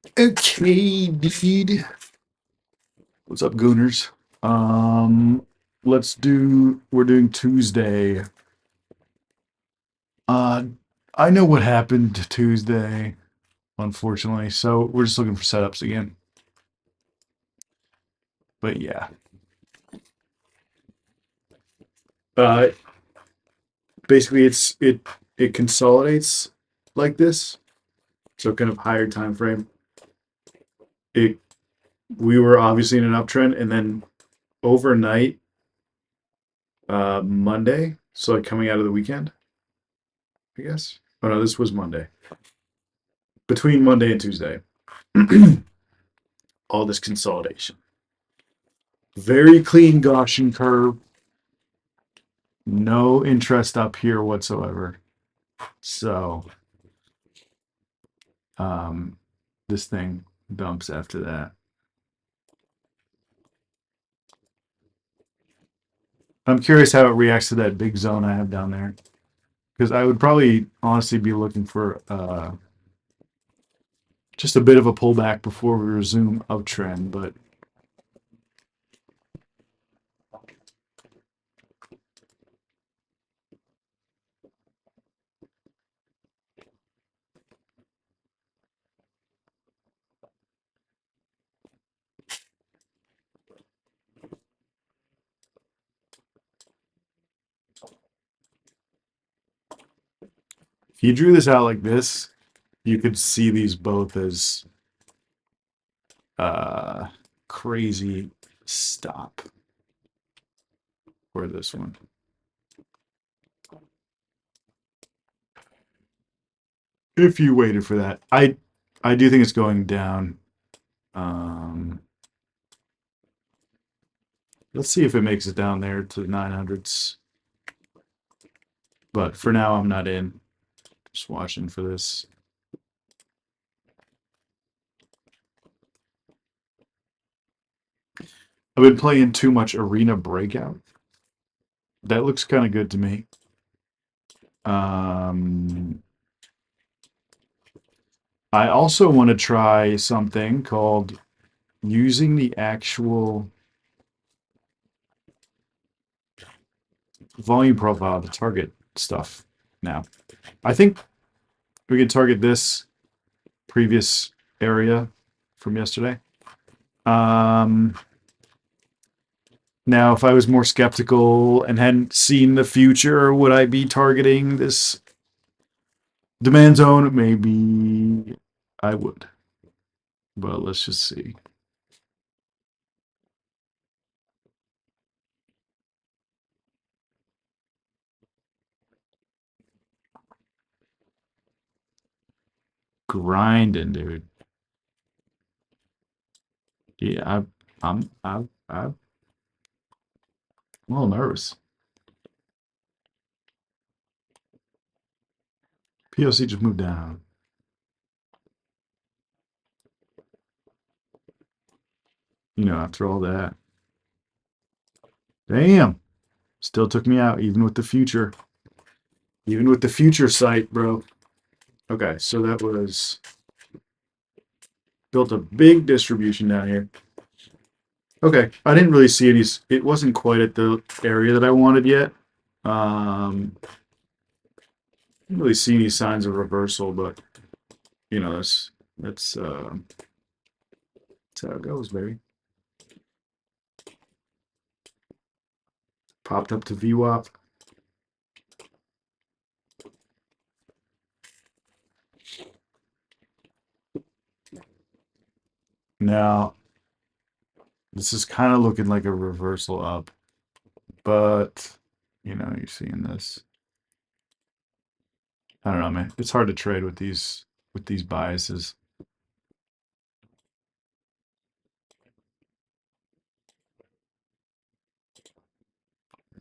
Okay, dude. What's up, Gooners? Um, we're doing Tuesday. Uh, I know what happened Tuesday, unfortunately, so we're just looking for setups again. But yeah, uh, basically it consolidates like this, so kind of higher time frame. It We were obviously in an uptrend, and then overnight, Monday, so like coming out of the weekend, I guess. Oh no, this was Monday. Between Monday and Tuesday, all this consolidation. Very clean Gaussian curve. No interest up here whatsoever. So, um, this thing dumps after that. I'm curious how it reacts to that big zone I have down there. Because I would probably honestly be looking for just a bit of a pullback before we resume uptrend. But if you drew this out like this, you could see these both as uh, crazy stop for this one. If you waited for that, I do think it's going down. Um, let's see if it makes it down there to the 900s. But for now, I'm not in. Just watching for this. I've been playing too much Arena Breakout. That looks kind of good to me. Um, I also want to try something called using the actual volume profile to target stuff now. I think we can target this previous area from yesterday. Um, Now, if I was more skeptical and hadn't seen the future, would I be targeting this demand zone? Maybe I would. But let's just see. Grinding, dude. Yeah, I'm a little nervous. POC just moved down. After all that. Damn. Still took me out, even with the future. Even with the future sight, bro. Okay, so that was built a big distribution down here. Okay, I didn't really see any. It wasn't quite at the area that I wanted yet. Didn't really see any signs of reversal, but that's how it goes, baby. Popped up to VWAP. Now, this is kind of looking like a reversal up, but you're seeing this. I don't know, man. It's hard to trade with these biases.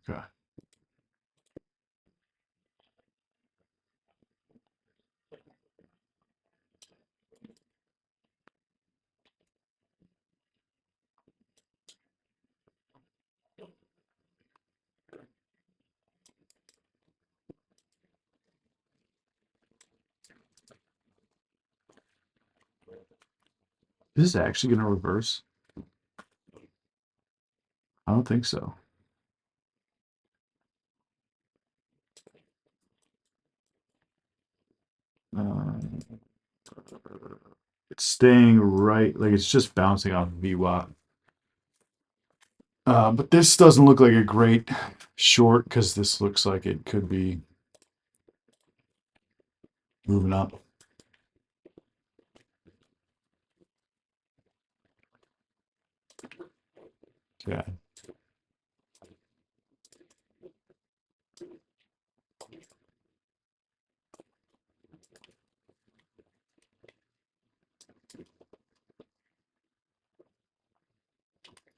Okay. Is this actually going to reverse? I don't think so. Uh, it's staying right, like it's just bouncing off VWAP. But this doesn't look like a great short because this looks like it could be moving up. Yeah.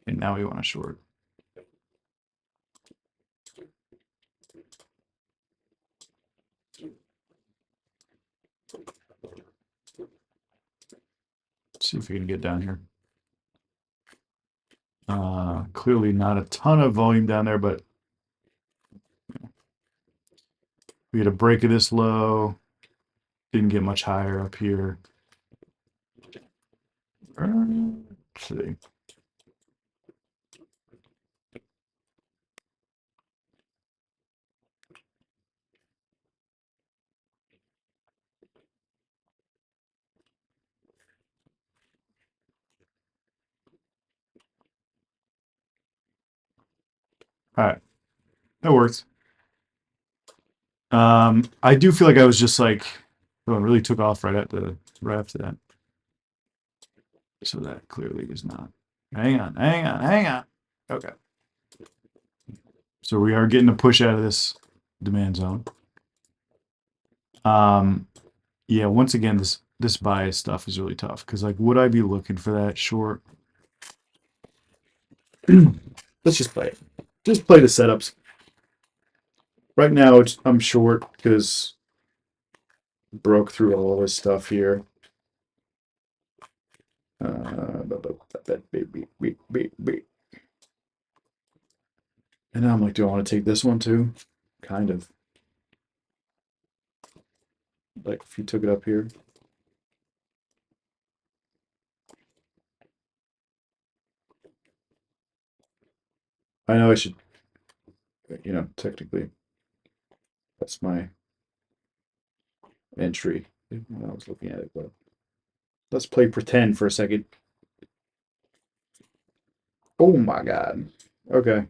And now we want to short. See if we can get down here. Clearly not a ton of volume down there, but we had a break of this low. Didn't get much higher up here. Let's see. All right, that works. I do feel like I was just like, oh, it really took off right after that. So that clearly is not. Hang on, hang on, hang on. Okay. So we are getting a push out of this demand zone. Yeah, once again, this bias stuff is really tough because like, would I be looking for that short? Let's just play it. Just play the setups. Right now, I'm short because broke through all this stuff here. And now I'm like, do I want to take this one too? Kind of. Like if you took it up here. I know I should, technically, that's my entry when I was looking at it, but let's play pretend for a second. Oh my God. Okay.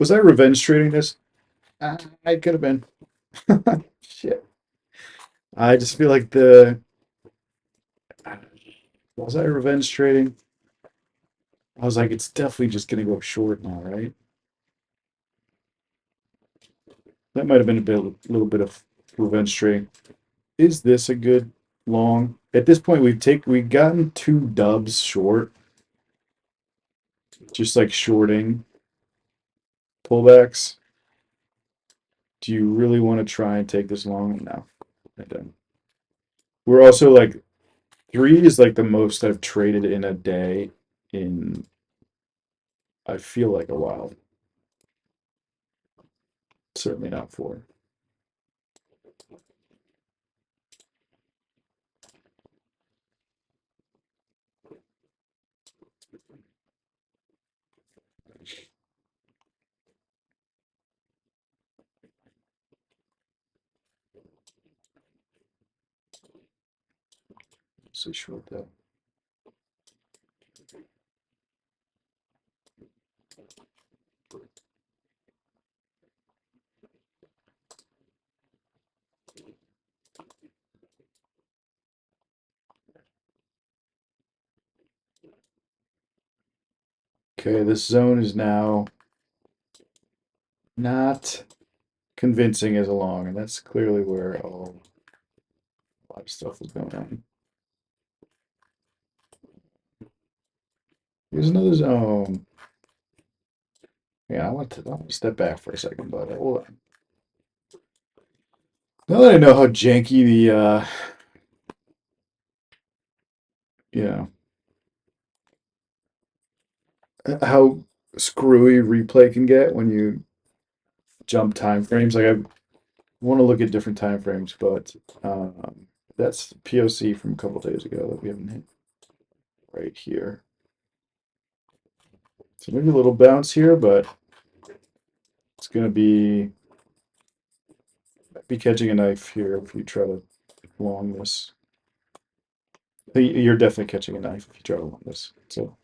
Was I revenge trading this? I could have been. Shit. I just feel like was I revenge trading? I was like, it's definitely just gonna go short now, right? That might have been little bit of revenge trading. Is this a good long? At this point, we've gotten two dubs short, just like shorting pullbacks. Do you really want to try and take this long? No, I don't. We're also like three is like the most I've traded in a day in I feel like a while. Certainly not four. So short that. Okay, this zone is now not convincing as a long, and that's clearly where a lot of stuff is going on. Here's another zone. Yeah, I want to step back for a second, but hold on. Now that I know how janky you know, how screwy replay can get when you jump time frames, like want to look at different time frames, but that's POC from a couple days ago that we haven't hit right here. So maybe a little bounce here, but it's going to be catching a knife here if you try to long this. You're definitely catching a knife if you try to long this. So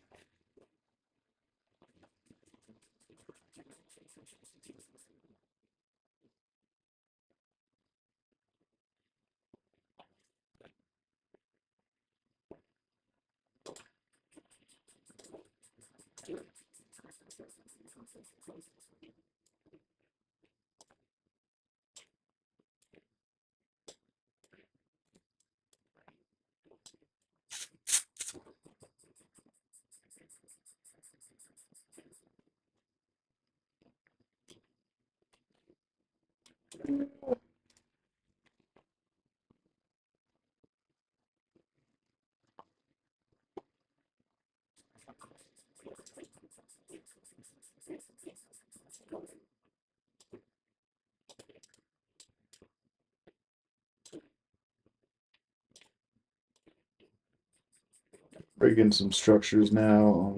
breaking some structures now.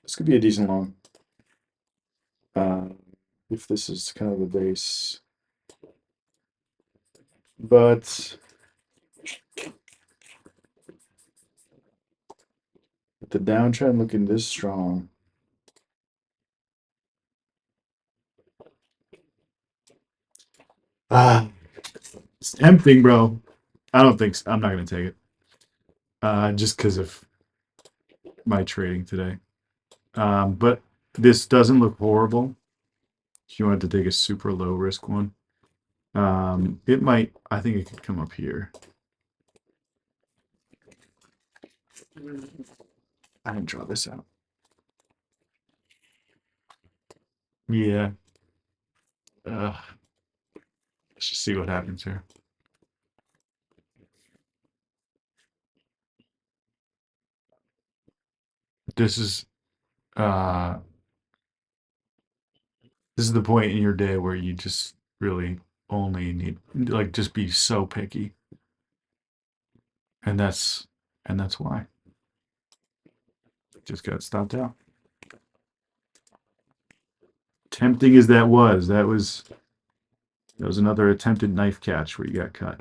This could be a decent long. If this is kind of the base. But with the downtrend looking this strong, it's tempting, bro. I don't think so. I'm not gonna take it. Just because of my trading today. But this doesn't look horrible. If you wanted to take a super low risk one, it might. I think it could come up here. I didn't draw this out. Yeah. Let's just see what happens here. This is uh this is the point in your day where you just really only need like just be so picky. And that's why. Just got stopped out. Tempting as that was another attempted knife catch where you got cut.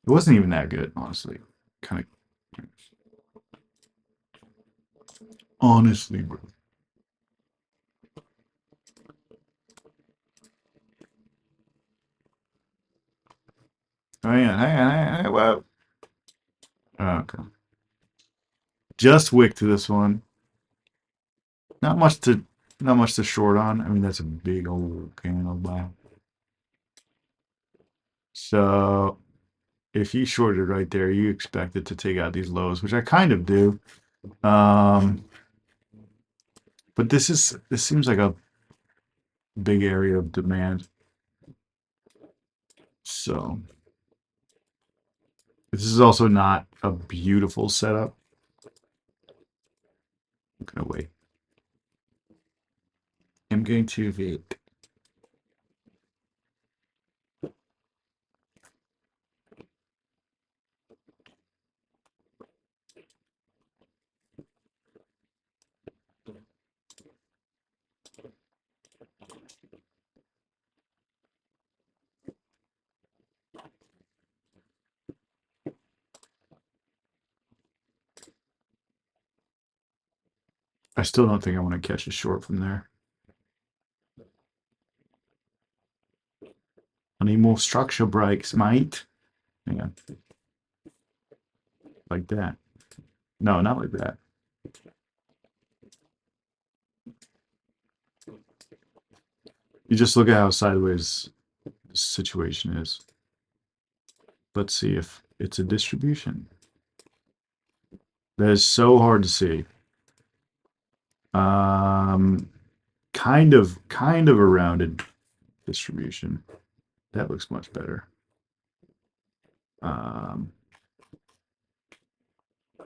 It wasn't even that good, honestly. Kind of honestly, bro. Hang on. Whoa. Okay. Just wick to this one. Not much to not much to short on. I mean, that's a big old candle buy. So if you shorted right there, you expect it to take out these lows, which I kind of do. Um, but this seems like a big area of demand. So this is also not a beautiful setup. I'm gonna wait. I'm going to wait. I still don't think I want to catch a short from there. I need more structure breaks, mate. Hang on. Like that. No, not like that. You just look at how sideways this situation is. Let's see if it's a distribution. That is so hard to see. Kind of a rounded distribution. That looks much better.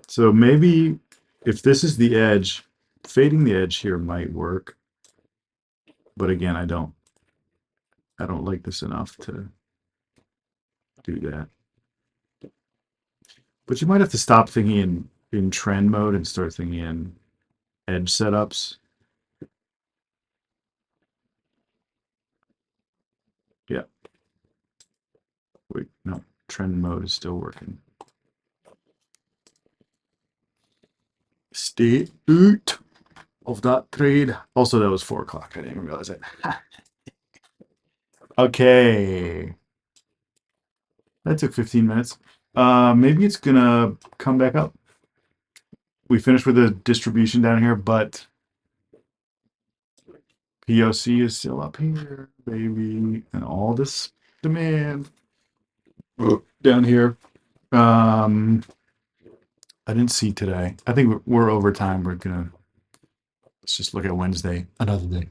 So maybe if this is the edge, fading the edge here might work. But again, I don't like this enough to do that. But you might have to stop thinking in trend mode and start thinking in edge setups. Yeah. Wait, no, trend mode is still working. Stay out of that trade. Also, that was 4 o'clock. I didn't even realize it. Okay. That took 15 minutes. Maybe it's gonna come back up. We finished with the distribution down here, but POC is still up here, baby, and all this demand down here. I didn't see today. I think we're over time. Let's just look at Wednesday, another day.